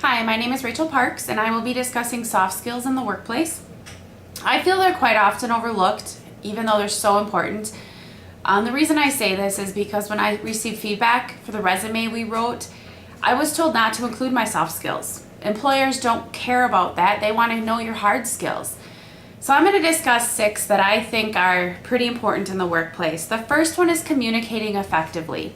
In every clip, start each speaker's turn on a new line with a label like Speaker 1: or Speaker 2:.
Speaker 1: Hi, my name is Rachel Parks, and I will be discussing soft skills in the workplace. I feel they're quite often overlooked, even though they're so important. The reason I say this is because when I received feedback for the resume we wrote, I was told not to include my soft skills. Employers don't care about that. They want to know your hard skills. So I'm going to discuss 6 that I think are pretty important in the workplace. The first one is communicating effectively.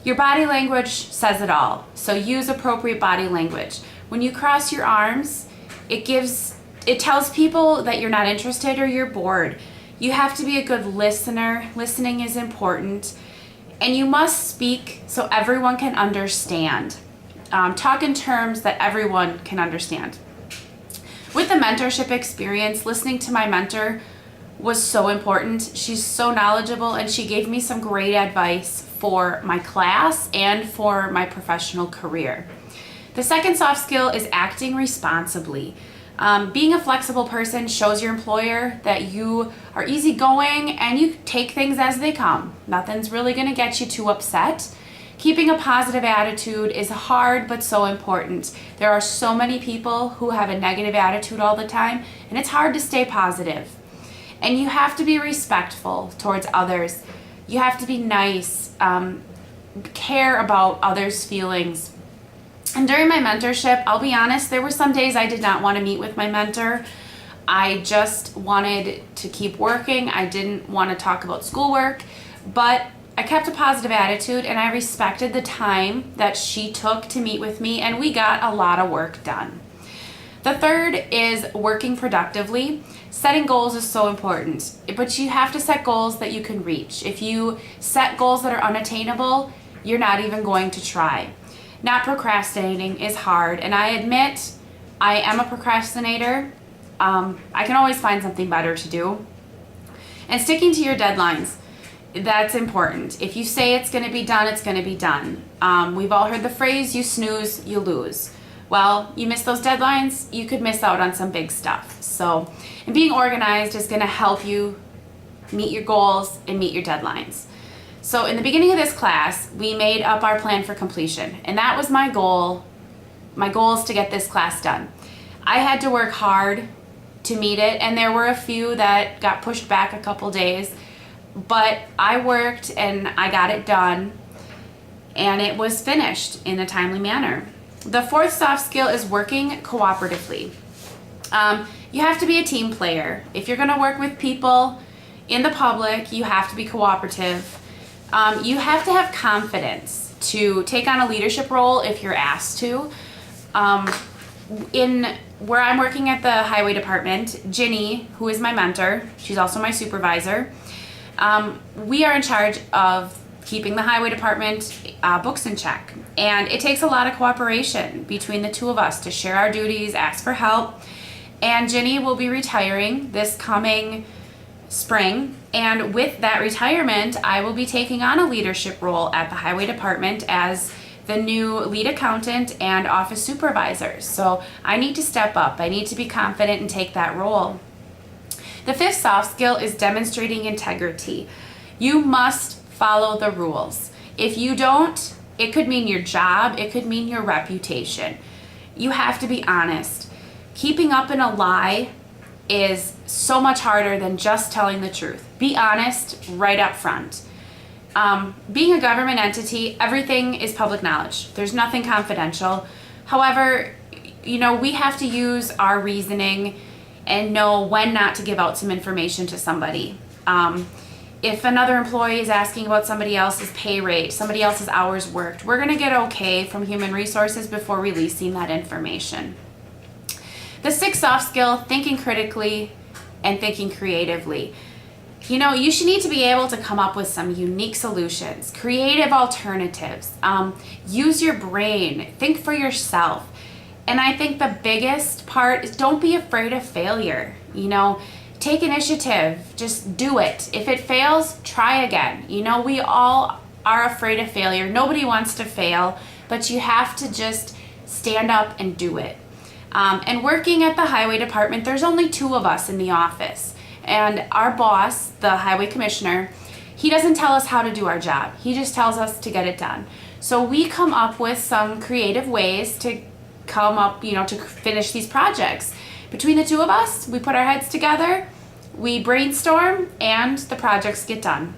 Speaker 1: Your body language says it all, so use appropriate body language. When you cross your arms, it tells people that you're not interested or you're bored. You have to be a good listener. Listening is important. And you must speak so everyone can understand. Talk in terms that everyone can understand. With the mentorship experience, listening to my mentor was so important. She's so knowledgeable, and she gave me some great advice for my class and for my professional career. The second soft skill is acting responsibly. Being a flexible person shows your employer that you are easygoing and you take things as they come. Nothing's really going to get you too upset. Keeping a positive attitude is hard but so important. There are so many people who have a negative attitude all the time, and it's hard to stay positive. And you have to be respectful towards others. You have to be nice, care about others' feelings. And during my mentorship, I'll be honest, there were some days I did not want to meet with my mentor. I just wanted to keep working. I didn't want to talk about schoolwork, but I kept a positive attitude and I respected the time that she took to meet with me, and we got a lot of work done. The third is working productively. Setting goals is so important, but you have to set goals that you can reach. If you set goals that are unattainable, you're not even going to try. Not procrastinating is hard, and I admit I am a procrastinator. I can always find something better to do. And sticking to your deadlines, that's important. If you say it's going to be done, it's going to be done. We've all heard the phrase, you snooze, you lose. Well, you miss those deadlines, you could miss out on some big stuff. So, and being organized is going to help you meet your goals and meet your deadlines. So in the beginning of this class, we made up our plan for completion, and that was my goal. My goal is to get this class done. I had to work hard to meet it, and there were a few that got pushed back a couple days, but I worked and I got it done, and it was finished in a timely manner. The fourth soft skill is working cooperatively. You have to be a team player. If you're going to work with people in the public, you have to be cooperative. You have to have confidence to take on a leadership role if you're asked to. In where I'm working at the highway department, Ginny, who is my mentor, she's also my supervisor, we are in charge of keeping the highway department books in check. And it takes a lot of cooperation between the two of us to share our duties, ask for help. And Ginny will be retiring this coming spring, and with that retirement, I will be taking on a leadership role at the highway department as the new lead accountant and office supervisor. So I need to step up. I need to be confident and take that role. The fifth soft skill is demonstrating integrity. You must follow the rules. If you don't, it could mean your job, it could mean your reputation. You have to be honest. Keeping up in a lie is so much harder than just telling the truth. Be honest right up front. Being a government entity, everything is public knowledge. There's nothing confidential. However, we have to use our reasoning and know when not to give out some information to somebody. If another employee is asking about somebody else's pay rate, somebody else's hours worked, we're going to get okay from human resources before releasing that information. The sixth soft skill, thinking critically and thinking creatively. You should need to be able to come up with some unique solutions, creative alternatives. Use your brain, think for yourself. And I think the biggest part is don't be afraid of failure. Take initiative, just do it. If it fails, try again. We all are afraid of failure. Nobody wants to fail, but you have to just stand up and do it. And working at the highway department, there's only 2 of us in the office. And our boss, the highway commissioner, he doesn't tell us how to do our job. He just tells us to get it done. So we come up with some creative ways to come up, to finish these projects. Between the two of us, we put our heads together, we brainstorm, and the projects get done.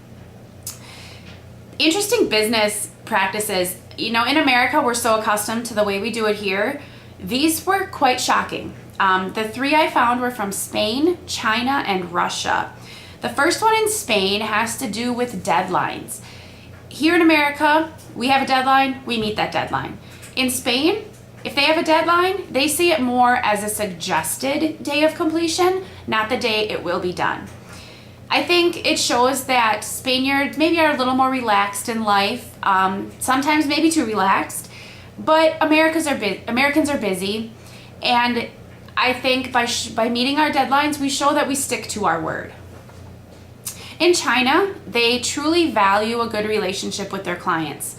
Speaker 1: Interesting business practices. In America, we're so accustomed to the way we do it here. These were quite shocking. The 3 I found were from Spain, China, and Russia. The first one in Spain has to do with deadlines. Here in America, we have a deadline, we meet that deadline. In Spain, if they have a deadline, they see it more as a suggested day of completion, not the day it will be done. I think it shows that Spaniards maybe are a little more relaxed in life, sometimes maybe too relaxed, but Americans are busy, and I think by meeting our deadlines, we show that we stick to our word. In China, they truly value a good relationship with their clients.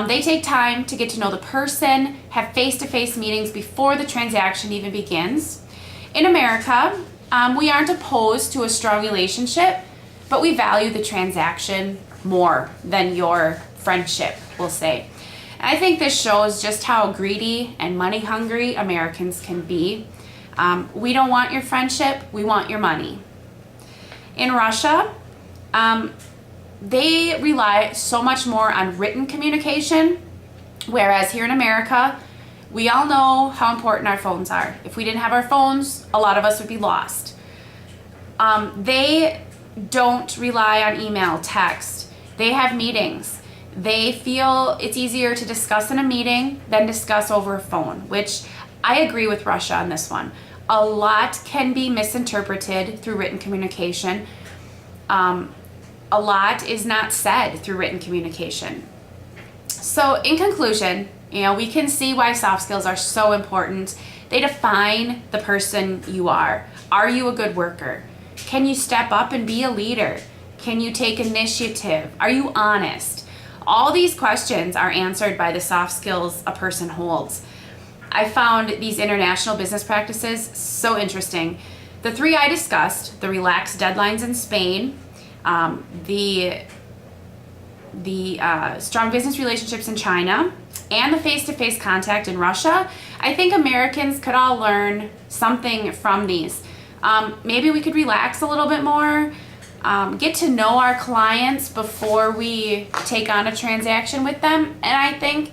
Speaker 1: They take time to get to know the person, have face-to-face meetings before the transaction even begins. In America, we aren't opposed to a strong relationship, but we value the transaction more than your friendship, we'll say. And I think this shows just how greedy and money-hungry Americans can be. We don't want your friendship, we want your money. In Russia, they rely so much more on written communication, whereas here in America, we all know how important our phones are. If we didn't have our phones, a lot of us would be lost. They don't rely on email, text. They have meetings. They feel it's easier to discuss in a meeting than discuss over a phone, which I agree with Russia on this one. A lot can be misinterpreted through written communication. A lot is not said through written communication. So in conclusion, we can see why soft skills are so important. They define the person you are. Are you a good worker? Can you step up and be a leader? Can you take initiative? Are you honest? All these questions are answered by the soft skills a person holds. I found these international business practices so interesting. The 3 I discussed, the relaxed deadlines in Spain, the strong business relationships in China, and the face-to-face contact in Russia, I think Americans could all learn something from these. Maybe we could relax a little bit more, get to know our clients before we take on a transaction with them, and I think,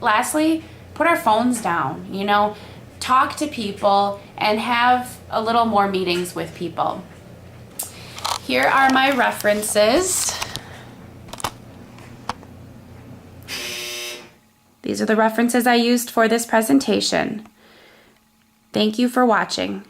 Speaker 1: lastly, put our phones down, talk to people and have a little more meetings with people. Here are my references. These are the references I used for this presentation. Thank you for watching.